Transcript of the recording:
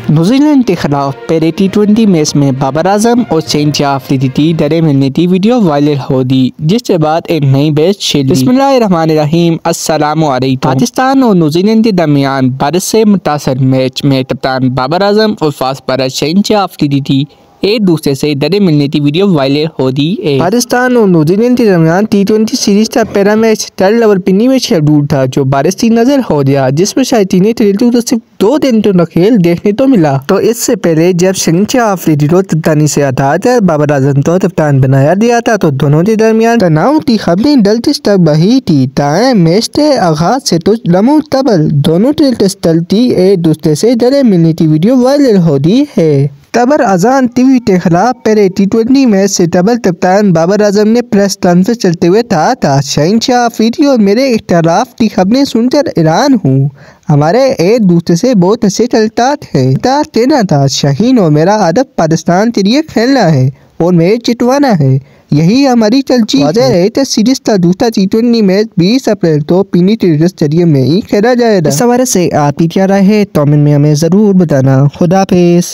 New Zealand के खिलाफ पहले T20 मैच में बाबर आजम और शहनशाह अफरीदी डरे मिलने की वीडियो वायरल हो दी, जिसके बाद एक नई मैच खेली। बिस्मिल्लाहिर्रहमानिर्रहीम, अस्सलामु अलैकुम। पाकिस्तान और न्यूजीलैंड के दरमियान बारिश से मुतासर मैच में कप्तान बाबर आजम और फास्ट बॉलर शहनशाह अफरीदी एक दूसरे से डरे मिलने की वीडियो वायरल हो दी है। पाकिस्तान और न्यूजीलैंड के दरमियान T20 सीरीज का पहला मैच 3 रावलपिंडी में शेड्यूल था, जो बारिश की नजर हो गया, जिसमें शायकीन तो सिर्फ 2 दिन का खेल देखने को मिला। तो इससे पहले जब शहनशाह अफरीदी को कप्तानी से हटाकर बाबर आजम को कप्तान बनाया गया था, तो दोनों के दरमियान तनाव की खबरें डलती तक बही थी। मैच के आगाज से कुछ लम्हों कबल दोनों टेस्टल एक दूसरे से डरे मिलने की वीडियो वायरल हो दी है। बाबर आजम टीवी के खिलाफ पहले T20 मैच से डबल कप्तान बाबर आजम ने प्रेस कॉन्फ्रेंस चलते हुए कहा था, शहनशाह अफरीदी और मेरे इख्तिलाफ की खबरें सुनकर हैरान हूँ। हमारे एक दूसरे से बहुत अच्छे चलता है। कहना था, शाहीन और मेरा अदब पाकिस्तान के लिए खेलना है और मैच जितवाना है, यही हमारी तरजीह है। सीरीज का दूसरा T20 मैच 20 अप्रैल को पीनी स्टेडियम में ही खेला जाएगा। इस हवाले से आप क्या राय है कमेंट में हमें जरूर बताना। खुदा हाफिज़।